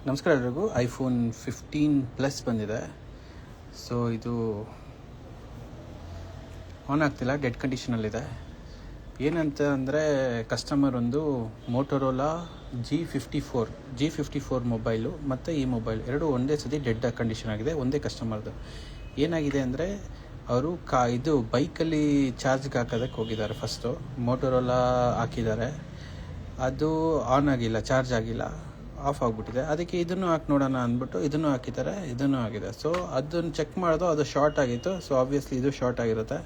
ನಮಸ್ಕಾರ ಎಲ್ರಿಗೂ. ಐಫೋನ್ 15 ಬಂದಿದೆ. ಸೊ ಇದು ಆನ್ ಆಗ್ತಿಲ್ಲ, ಡೆಡ್ ಕಂಡೀಷನಲ್ಲಿದೆ. ಏನಂತ ಅಂದರೆ ಕಸ್ಟಮರ್ ಒಂದು ಮೋಟೋರೋಲಾ G54 ಮೊಬೈಲು ಮತ್ತು ಈ ಮೊಬೈಲ್ ಎರಡೂ ಒಂದೇ ಸತಿ ಡೆಡ್ ಕಂಡೀಷನ್ ಆಗಿದೆ, ಒಂದೇ ಕಸ್ಟಮರ್ದು. ಏನಾಗಿದೆ ಅಂದರೆ ಅವರು ಇದು ಬೈಕಲ್ಲಿ ಚಾರ್ಜ್ಗೆ ಹಾಕೋದಕ್ಕೆ ಹೋಗಿದ್ದಾರೆ. ಫಸ್ಟು ಮೋಟೋರೋಲಾ ಹಾಕಿದ್ದಾರೆ, ಅದು ಆನ್ ಆಗಿಲ್ಲ, ಚಾರ್ಜ್ ಆಗಿಲ್ಲ, ಆಫ್ ಆಗಿಬಿಟ್ಟಿದೆ. ಅದಕ್ಕೆ ಇದನ್ನು ಹಾಕಿ ನೋಡೋಣ ಅಂದ್ಬಿಟ್ಟು ಇದನ್ನು ಹಾಕಿದ್ದಾರೆ, ಇದನ್ನು ಆಗಿದೆ. ಸೊ ಅದನ್ನು ಚೆಕ್ ಮಾಡೋದು, ಅದು ಶಾರ್ಟ್ ಆಗಿತ್ತು. ಸೊ ಆಬ್ವಿಯಸ್ಲಿ ಇದು ಶಾರ್ಟ್ ಆಗಿರುತ್ತೆ.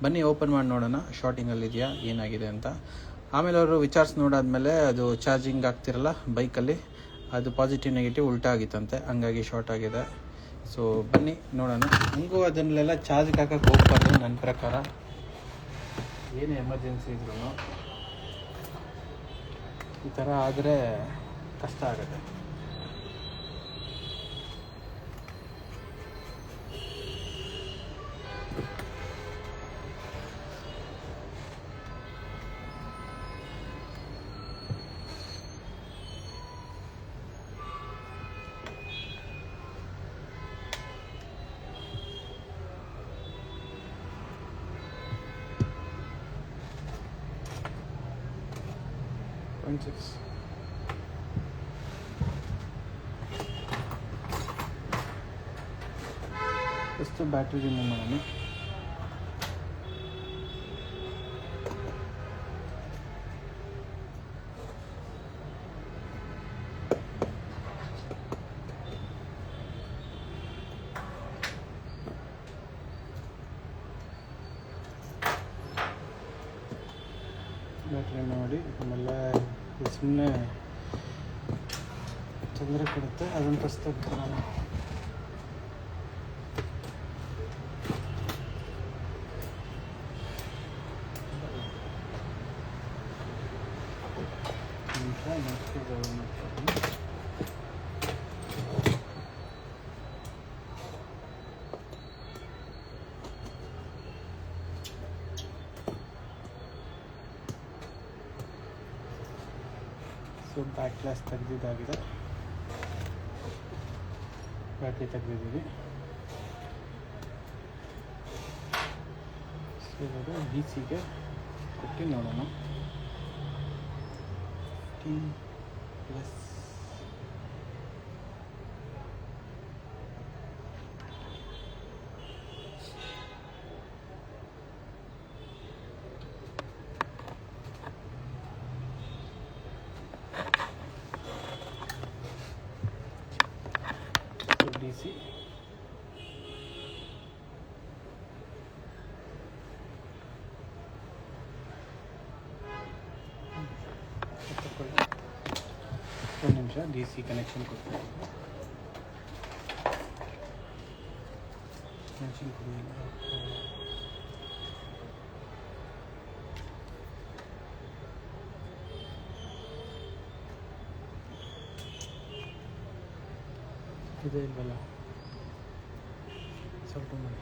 ಬನ್ನಿ ಓಪನ್ ಮಾಡಿ ನೋಡೋಣ ಶಾರ್ಟಿಂಗಲ್ಲಿ ಇದೆಯಾ, ಏನಾಗಿದೆ ಅಂತ. ಆಮೇಲೆ ಅವರು ವಿಚಾರಿಸಿ ನೋಡಾದ್ಮೇಲೆ ಅದು ಚಾರ್ಜಿಂಗ್ ಆಗ್ತಿರಲ್ಲ ಬೈಕಲ್ಲಿ, ಅದು ಪಾಸಿಟಿವ್ ನೆಗೆಟಿವ್ ಉಲ್ಟಾ ಆಗಿತ್ತಂತೆ, ಹಂಗಾಗಿ ಶಾರ್ಟ್ ಆಗಿದೆ. ಸೊ ಬನ್ನಿ ನೋಡೋಣ. ಹಂಗೂ ಅದನ್ನೆಲ್ಲ ಚಾರ್ಜ್ಗೆ ಹಾಕಕ್ಕೆ ಹೋಗ್ಬಾರ್ದು ನನ್ನ ಪ್ರಕಾರ. ಏನೇ ಎಮರ್ಜೆನ್ಸಿ ಇದ್ರೂ ಈ ಥರ ಆದರೆ ಕಷ್ಟ ಆಗುತ್ತೆ. ಫಸ್ಟು ಬ್ಯಾಟ್ರಿ ರಿಮೂವ್ ಮಾಡೋಣ. ಬ್ಯಾಟ್ರಿ ಮಾಡಿ ಆಮೇಲೆ ಸುಮ್ಮನೆ ತೊಂದರೆ ಕೊಡುತ್ತೆ, ಅದನ್ನು ಫಸ್ಟ್ ತೆಗ್ದು ಸೊ ಬ್ಯಾಕ್ ಗ್ಲಾಸ್ ತೆಗೆದಿದ್ದಾಗಿದೆ, ಬ್ಯಾಟ್ರಿ ತೆಗೆದಿದ್ದೀವಿ. ಸೊ ಇವಾಗ DC-ಗೆ ಕೊಟ್ಟು ನೋಡೋಣ. ಪ್ಲಸ್ DC ಒಂದು ನಿಮಿಷ. DC ಕನೆಕ್ಷನ್ ಕೊಡ್ತೀನಿ. ಕನೆಕ್ಷನ್ ಕೊಡಲಿಲ್ಲ. ಇದೆ ಇಲ್ವಲ್ಲ, ಸ್ವಲ್ಪ ಮಾಡಿ.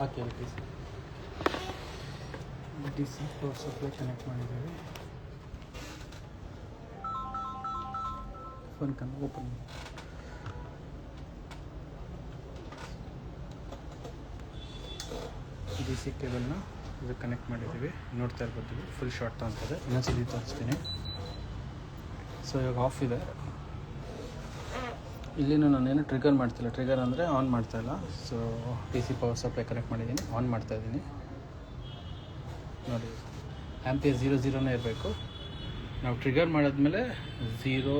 Okay please. DC power supply connect ಮಾಡಿದ್ದೀವಿ. Phone open. DC ಕೇಬಲ್ನ ಇದು ಕನೆಕ್ಟ್ ಮಾಡಿದ್ದೀವಿ, ನೋಡ್ತಾ ಇರ್ಬೋದು. ಫುಲ್ ಶಾರ್ಟ್ ತಗೊತದೆ, ಇನ್ನೊಂದ್ಸತಿ ತೋರಿಸ್ತೀನಿ. ಸೊ ಇವಾಗ ಆಫ್ ಇದೆ. ಇಲ್ಲಿನೂ ನಾನೇನು ಟ್ರಿಗರ್ ಮಾಡ್ತಿಲ್ಲ, ಟ್ರಿಗರ್ ಅಂದರೆ ಆನ್ ಮಾಡ್ತಾಯಿಲ್ಲ. So DC power supply connect ಮಾಡಿದ್ದೀನಿ, ಆನ್ ಮಾಡ್ತಾಯಿದ್ದೀನಿ ನೋಡಿ. ಆ್ಯಂಪಿಯರ್ 0 ಇರಬೇಕು. ನಾವು ಟ್ರಿಗರ್ ಮಾಡಾದ್ಮೇಲೆ 0,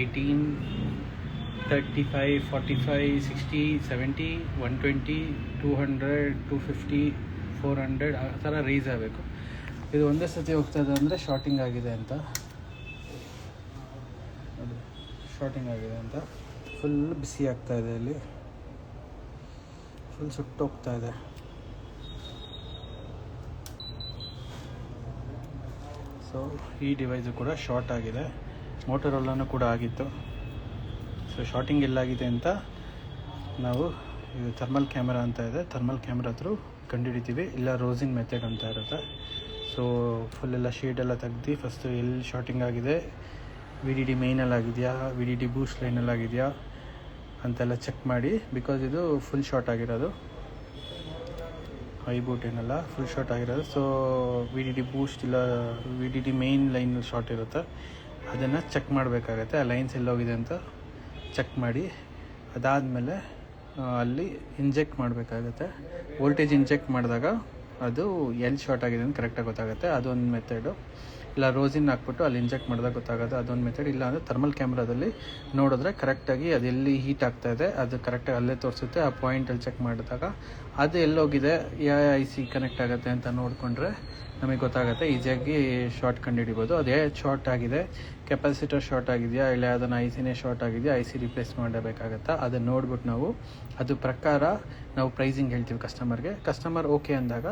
18, 35, 45, 60, 70, 120, 200, 250, 400 ಆ ಥರ ರೈಸ್ ಆಗಬೇಕು. ಇದು ಒಂದೇ ಸತಿ ಹೋಗ್ತಾಯಿದೆ ಅಂದರೆ ಶಾರ್ಟಿಂಗ್ ಆಗಿದೆ ಅಂತ, ಶಾರ್ಟಿಂಗ್ ಆಗಿದೆ ಅಂತ ಫುಲ್ ಬಿಸಿ ಆಗ್ತಾಯಿದೆ, ಇಲ್ಲಿ ಫುಲ್ ಸುಟ್ಟು ಹೋಗ್ತಾಯಿದೆ. ಸೊ ಈ ಡಿವೈಸು ಕೂಡ ಶಾರ್ಟ್ ಆಗಿದೆ, ಮೋಟರೋಲಾನು ಕೂಡ ಆಗಿತ್ತು. ಸೊ ಶಾರ್ಟಿಂಗ್ ಎಲ್ಲಾಗಿದೆ ಅಂತ ನಾವು ಇದು ಥರ್ಮಲ್ ಕ್ಯಾಮ್ರಾ ಅಂತ ಇದೆ, ಥರ್ಮಲ್ ಕ್ಯಾಮ್ರಾ ಹತ್ರ ಕಂಡುಹಿಡಿತೀವಿ, ಇಲ್ಲ ರೋಸಿಂಗ್ ಮೆಥಡ್ ಅಂತ ಇರುತ್ತೆ. ಸೊ ಫುಲ್ಲೆಲ್ಲ ಶೇಡೆಲ್ಲ ತೆಗ್ದು ಫಸ್ಟು ಎಲ್ಲಿ ಶಾರ್ಟಿಂಗ್ ಆಗಿದೆ, VDD ಮೇಯ್ನಲ್ಲಿ ಆಗಿದೆಯಾ, VDD ಬೂಸ್ಟ್ ಲೈನಲ್ಲಿ ಆಗಿದೆಯಾ ಅಂತೆಲ್ಲ ಚೆಕ್ ಮಾಡಿ. ಬಿಕಾಸ್ ಇದು ಫುಲ್ ಶಾರ್ಟ್ ಆಗಿರೋದು, ಹೈ ಬೂಟ್ ಏನಲ್ಲ, ಫುಲ್ ಶಾರ್ಟ್ ಆಗಿರೋದು. ಸೊ VDD ಬೂಸ್ಟ್ ಇಲ್ಲ VDD ಮೇಯ್ನ್ ಲೈನ್ ಶಾರ್ಟ್ ಇರುತ್ತೆ, ಅದನ್ನು ಚೆಕ್ ಮಾಡಬೇಕಾಗತ್ತೆ. ಆ ಲೈನ್ಸ್ ಎಲ್ಲೋಗಿದೆ ಅಂತ ಚೆಕ್ ಮಾಡಿ, ಅದಾದಮೇಲೆ ಅಲ್ಲಿ ಇಂಜೆಕ್ಟ್ ಮಾಡಬೇಕಾಗತ್ತೆ. ವೋಲ್ಟೇಜ್ ಇಂಜೆಕ್ಟ್ ಮಾಡಿದಾಗ ಅದು ಎಲ್ಲಿ ಶಾರ್ಟ್ ಆಗಿದೆ ಅಂತ ಕರೆಕ್ಟಾಗಿ ಗೊತ್ತಾಗುತ್ತೆ, ಅದೊಂದು ಮೆಥಡು. ಇಲ್ಲ ರೋಸಿನ್ ಹಾಕ್ಬಿಟ್ಟು ಅಲ್ಲಿ ಇಂಜೆಕ್ಟ್ ಮಾಡಿದಾಗ ಗೊತ್ತಾಗುತ್ತೆ, ಅದೊಂದು ಮೆಥಡ್. ಇಲ್ಲ ಅಂದರೆ ಥರ್ಮಲ್ ಕ್ಯಾಮ್ರಾದಲ್ಲಿ ನೋಡಿದ್ರೆ ಕರೆಕ್ಟಾಗಿ ಅದೆಲ್ಲಿ ಹೀಟ್ ಆಗ್ತಾಯಿದೆ ಅದು ಕರೆಕ್ಟಾಗಿ ಅಲ್ಲೇ ತೋರಿಸುತ್ತೆ. ಆ ಪಾಯಿಂಟಲ್ಲಿ ಚೆಕ್ ಮಾಡಿದಾಗ ಅದು ಎಲ್ಲೋಗಿದೆ, ಯಾವ IC ಕನೆಕ್ಟ್ ಆಗುತ್ತೆ ಅಂತ ನೋಡಿಕೊಂಡ್ರೆ ನಮಗೆ ಗೊತ್ತಾಗುತ್ತೆ, ಈಸಿಯಾಗಿ ಶಾರ್ಟ್ ಕಂಡುಹಿಡಿಬೋದು. ಅದೇ ಶಾರ್ಟ್ ಆಗಿದೆ, ಕೆಪಾಸಿಟರ್ ಶಾರ್ಟ್ ಆಗಿದೆಯಾ, ಇಲ್ಲ ಅದನ್ನು ICನೇ ಶಾರ್ಟ್ ಆಗಿದೆಯಾ, IC ರಿಪ್ಲೇಸ್ ಮಾಡಬೇಕಾಗತ್ತಾ, ಅದನ್ನು ನೋಡ್ಬಿಟ್ಟು ನಾವು ಅದು ಪ್ರಕಾರ ನಾವು ಪ್ರೈಸಿಂಗ್ ಹೇಳ್ತೀವಿ ಕಸ್ಟಮರ್ಗೆ. ಕಸ್ಟಮರ್ ಓಕೆ ಅಂದಾಗ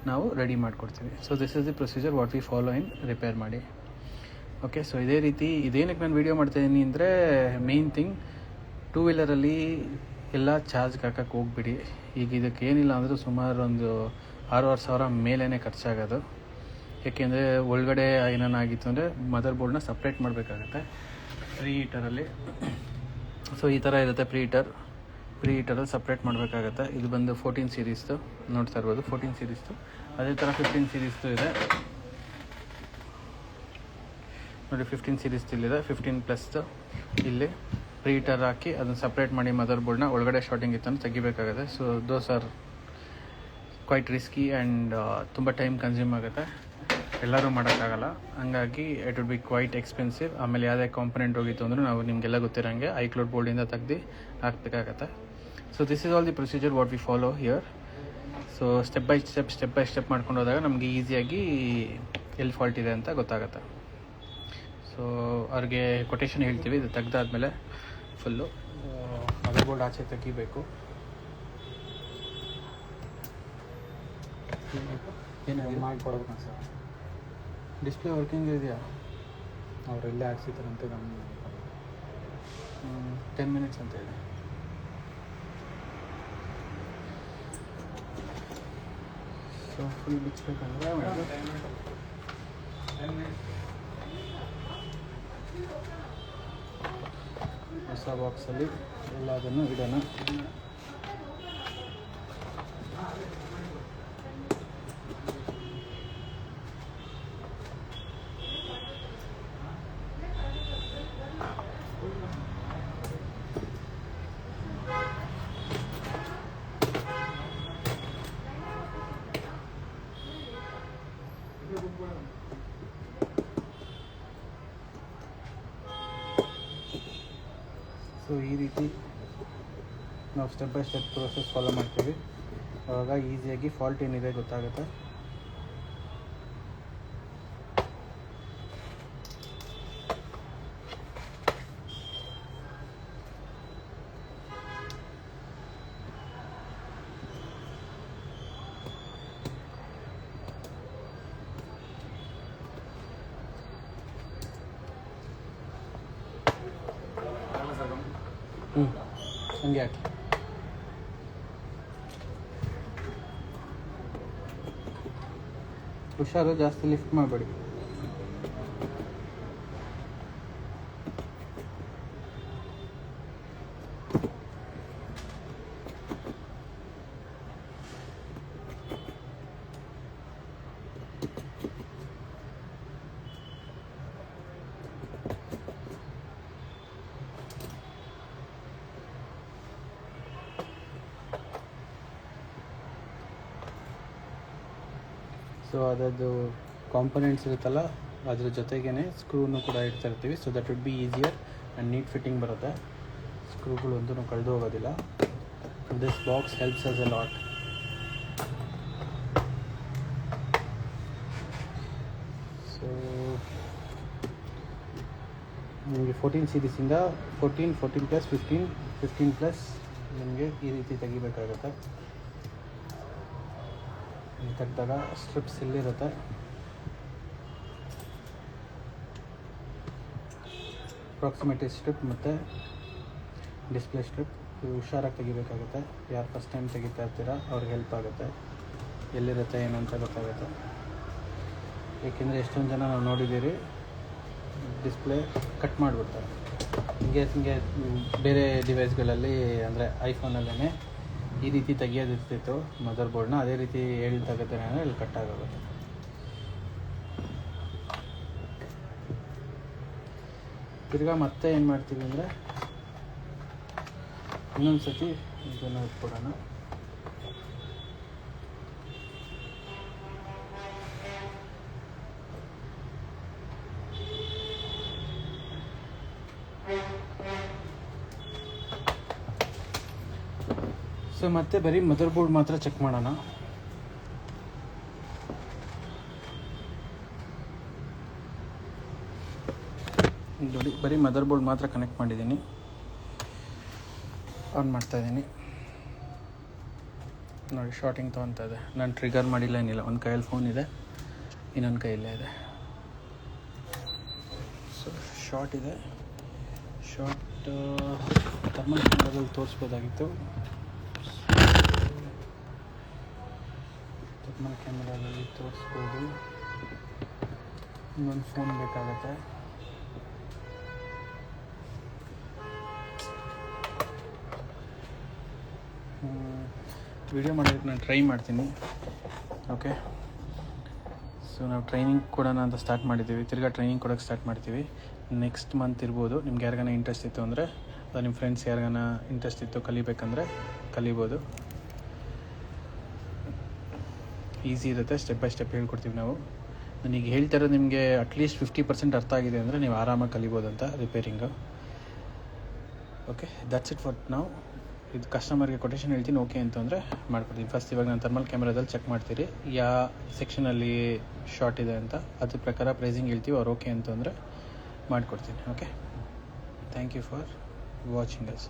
ನಾವು ರೆಡಿ ಮಾಡಿಕೊಡ್ತೀವಿ. So this is the procedure what we follow in repair ಮಾಡಿ. ಓಕೆ, ಸೊ ಇದೇ ರೀತಿ ಇದೇನಕ್ಕೆ ನಾನು ವೀಡಿಯೋ ಮಾಡ್ತಾಯಿದ್ದೀನಿ ಅಂದರೆ, ಮೇಯ್ನ್ ಥಿಂಗ್ ಟೂ ವೀಲರಲ್ಲಿ ಎಲ್ಲ ಚಾರ್ಜ್ಗೆ ಹಾಕಕ್ಕೆ ಹೋಗ್ಬಿಡಿ. ಈಗ ಇದಕ್ಕೆ ಏನಿಲ್ಲ ಅಂದರೂ ಸುಮಾರು ಒಂದು 6,000 ಸಾವಿರ ಮೇಲೇ ಖರ್ಚಾಗೋದು. ಏಕೆಂದರೆ ಒಳಗಡೆ ಏನಾಗಿತ್ತು ಅಂದರೆ ಮದರ್ ಬೋರ್ಡ್ನ ಸಪ್ರೇಟ್ ಮಾಡಬೇಕಾಗತ್ತೆ ಪ್ರೀ ಹೀಟರಲ್ಲಿ. ಸೊ ಈ ಥರ ಇರುತ್ತೆ ಪ್ರೀ ಹೀಟರಲ್ಲಿ ಸಪ್ರೇಟ್ ಮಾಡಬೇಕಾಗತ್ತೆ. ಇದು ಬಂದು 14 ಸೀರೀಸ್ದು ನೋಡ್ತಾ ಇರ್ಬೋದು, 14 ಸೀರೀಸ್ದು. ಅದೇ ಥರ 15 ಸೀರೀಸ್ದು ಇದೆ ನೋಡಿ, 15 ಸೀರೀಸ್ದು ಇಲ್ಲಿದೆ, 15+ ಇಲ್ಲಿ ಪ್ರೀ ಹೀಟರ್ ಹಾಕಿ ಅದನ್ನು ಸಪ್ರೇಟ್ ಮಾಡಿ ಮದರ್ ಬೋರ್ಡ್ನ ಒಳಗಡೆ ಶಾರ್ಟಿಂಗ್ ಇತ್ತಂದು ತೆಗಿಬೇಕಾಗುತ್ತೆ. So those are quite risky and ತುಂಬ ಟೈಮ್ ಕನ್ಸ್ಯೂಮ್ ಆಗುತ್ತೆ, ಎಲ್ಲರೂ ಮಾಡೋಕ್ಕಾಗಲ್ಲ. ಹಂಗಾಗಿ it would be quite expensive. ಆಮೇಲೆ ಯಾವುದೇ ಕಾಂಪೊನೆಂಟ್ ಹೋಗಿತ್ತು ಅಂದರೂ ನಾವು ನಿಮಗೆಲ್ಲ ಗೊತ್ತಿರೋಂಗೆ iCloud ಬೋರ್ಡಿಂದ ತೆಗ್ದು ಹಾಕಬೇಕಾಗತ್ತೆ. So this is all the procedure what we follow here. So step by step ಮಾಡ್ಕೊಂಡು ಹೋದಾಗ ನಮಗೆ ಈಸಿಯಾಗಿ ಎಲ್ಲಿ ಫಾಲ್ಟ್ ಇದೆ ಅಂತ ಗೊತ್ತಾಗುತ್ತೆ. ಸೊ ಅವ್ರಿಗೆ ಕೊಟೇಶನ್ ಹೇಳ್ತೀವಿ, ಇದು ತೆಗ್ದಾದ್ಮೇಲೆ ಫುಲ್ಲು ಮದರ್ ಬೋರ್ಡ್ ಆಚೆ ತೆಗಿಬೇಕು. ಏನಾಗಿ ಮಾಡಿಕೊಡ್ಬೇಕು ಸರ್. ಡಿಸ್ಪ್ಲೇ ವರ್ಕಿಂಗ್ ಇದೆಯಾ? ಅವರೆಲ್ಲೇ ಹಾಕ್ಸಿದ್ದಾರಂತೆ ಗಮನ 10 ಮಿನಿಟ್ಸ್ ಅಂತ ಇದೆ. ಸೊ ಫುಲ್ ಬಿಚ್ಚಬೇಕಂದ್ರೆ ಹೊಸ ಬಾಕ್ಸಲ್ಲಿ ಎಲ್ಲದನ್ನು ಇಡೋಣ. ಸೊ ಈ ರೀತಿ ನಾವು step by step process follow ಮಾಡ್ತೀವಿ, ಆವಾಗ ಈಸಿಯಾಗಿ ಫಾಲ್ಟ್ ಏನಿದೆ ಗೊತ್ತಾಗುತ್ತೆ. ಹಂಗೆ ಹಾಕಿ. ಹುಷಾರು, ಜಾಸ್ತಿ ಲಿಫ್ಟ್ ಮಾಡಬೇಡಿ. ಸೊ ಅದರದ್ದು ಕಾಂಪೊನೆಂಟ್ಸ್ ಇರುತ್ತಲ್ಲ, ಅದ್ರ ಜೊತೆಗೇ ಸ್ಕ್ರೂನು ಕೂಡ ಇಡ್ತಾ ಇರ್ತೀವಿ. So that would be easier and neat fitting ಬರುತ್ತೆ. ಸ್ಕ್ರೂಗಳು ಒಂದೂ ಕಳೆದು ಹೋಗೋದಿಲ್ಲ. This box helps us a lot. So ನಿಮಗೆ 14 ಸೀರೀಸಿಂದ 14+15 15+ ನಿಮಗೆ ಈ ರೀತಿ ತೆಗಿಬೇಕಾಗುತ್ತೆ. ತೆಗೆದಾಗ ಸ್ಟ್ರಿಪ್ಸ್ ಇಲ್ಲಿರುತ್ತೆ. ಅಪ್ರಾಕ್ಸಿಮೇಟಿ ಸ್ಟ್ರಿಪ್ ಮತ್ತು ಡಿಸ್ಪ್ಲೇ ಸ್ಟ್ರಿಪ್. ಇದು ಹುಷಾರಾಗಿ ತೆಗಿಬೇಕಾಗುತ್ತೆ. ಯಾರು ಫಸ್ಟ್ ಟೈಮ್ ತೆಗಿತಾ ಇರ್ತೀರ ಅವ್ರಿಗೆ ಹೆಲ್ಪ್ ಆಗುತ್ತೆ. ಎಲ್ಲಿರುತ್ತೆ ಏನಂತ ಗೊತ್ತಾಗುತ್ತೆ. ಏಕೆಂದರೆ ಎಷ್ಟೊಂದು ಜನ ನಾವು ನೋಡಿದ್ದೀರಿ ಡಿಸ್ಪ್ಲೇ ಕಟ್ ಮಾಡಿಬಿಡ್ತಾರೆ. ಹಿಂಗೆ ಬೇರೆ ಡಿವೈಸ್ಗಳಲ್ಲಿ ಅಂದರೆ ಐಫೋನಲ್ಲೇ ಈ ರೀತಿ ತೆಗಿಯೋದಿರ್ತಿತ್ತು ಮದರ್ ಬೋರ್ಡ್ನ. ಅದೇ ರೀತಿ ಹೇಳಿ ತೆಗೆದ್ರೆ ಇಲ್ಲಿ ಕಟ್ ಆಗೋಗುತ್ತೆ. ತಿರ್ಗಾ ಮತ್ತೆ ಏನು ಮಾಡ್ತೀವಿ ಅಂದರೆ ಇನ್ನೊಂದು ಸತಿ ಇದನ್ನು ಇಟ್ಕೊಡೋಣ. ಸೊ ಮತ್ತೆ ಬರೀ ಮದರ್ ಬೋರ್ಡ್ ಮಾತ್ರ ಚೆಕ್ ಮಾಡೋಣ. ನೋಡಿ, ಬರೀ ಮದರ್ ಬೋರ್ಡ್ ಮಾತ್ರ ಕನೆಕ್ಟ್ ಮಾಡಿದ್ದೀನಿ. ಆನ್ ಮಾಡ್ತಾಯಿದ್ದೀನಿ. ನೋಡಿ, ಶಾರ್ಟಿಂಗ್ ತೊಗೊತಾ ಇದೆ. ನಾನು ಟ್ರಿಗರ್ ಮಾಡಿಲ್ಲ ಏನಿಲ್ಲ. ಒಂದು ಕೈಯಲ್ಲಿ ಫೋನ್ ಇದೆ, ಇನ್ನೊಂದು ಕೈಯಲ್ಲೇ ಇದೆ. ಸೊ ಶಾರ್ಟ್ ಇದೆ. ಶಾರ್ಟ್ ಥರ್ಮಲ್ ಕ್ಯಾಮ್ರಾದಲ್ಲಿ ತೋರಿಸ್ಬೋದಾಗಿತ್ತು. ಥರ್ಮಲ್ ಕ್ಯಾಮ್ರಾದಲ್ಲಿ ತೋರಿಸ್ಬೋದು. ಇನ್ನೊಂದು ಫೋನ್ ಬೇಕಾಗುತ್ತೆ. ವಿಡಿಯೋ ಮಾಡೋದಕ್ಕೆ ನಾನು ಟ್ರೈ ಮಾಡ್ತೀನಿ. ಓಕೆ, ಸೊ ನಾವು ಟ್ರೈನಿಂಗ್ ಕೊಡೋಣ ಅಂತ ಸ್ಟಾರ್ಟ್ ಮಾಡಿದ್ದೀವಿ. ತಿರ್ಗಾ ಟ್ರೈನಿಂಗ್ ಕೊಡೋಕ್ಕೆ ಸ್ಟಾರ್ಟ್ ಮಾಡ್ತೀವಿ. ನೆಕ್ಸ್ಟ್ ಮಂತ್ ಇರ್ಬೋದು. ನಿಮ್ಗೆ ಯಾರಿಗಾನ ಇಂಟ್ರೆಸ್ಟ್ ಇತ್ತು ಅಂದರೆ, ಅಥವಾ ನಿಮ್ಮ ಫ್ರೆಂಡ್ಸ್ ಯಾರಿಗಾನ ಇಂಟ್ರೆಸ್ಟ್ ಇತ್ತು ಕಲಿಬೇಕಂದ್ರೆ ಕಲಿಬೋದು. ಈಸಿ ಇರುತ್ತೆ. ಸ್ಟೆಪ್ ಬೈ ಸ್ಟೆಪ್ ಹೇಳ್ಕೊಡ್ತೀವಿ ನಾವು. ನನಗೆ ಹೇಳ್ತಾ ಇರೋದು ನಿಮಗೆ ಅಟ್ಲೀಸ್ಟ್ 50% ಅರ್ಥ ಆಗಿದೆ ಅಂದರೆ ನೀವು ಆರಾಮಾಗಿ ಕಲಿಬೋದು ಅಂತ ರಿಪೇರಿಂಗು. ಓಕೆ, ದಟ್ಸ್ ಇಟ್ ಫಾರ್ ನಾವು. ಇದು ಕಸ್ಟಮರ್ಗೆ ಕೊಟೇಶನ್ ಹೇಳ್ತೀನಿ, ಓಕೆ ಅಂತಂದರೆ ಮಾಡ್ಕೊಡ್ತೀನಿ. ಫಸ್ಟ್ ಇವಾಗ ನಾನು ಥರ್ಮಲ್ ಕ್ಯಾಮ್ರಾದಲ್ಲಿ ಚೆಕ್ ಮಾಡ್ತೀರಿ ಯಾವ ಸೆಕ್ಷನಲ್ಲಿ ಶಾರ್ಟ್ ಇದೆ ಅಂತ. ಅದ್ರ ಪ್ರಕಾರ ಪ್ರೈಸಿಂಗ್ ಹೇಳ್ತೀವಿ. ಅವ್ರು ಓಕೆ ಅಂತಂದರೆ ಮಾಡಿಕೊಡ್ತೀನಿ. Okay, thank you for watching us.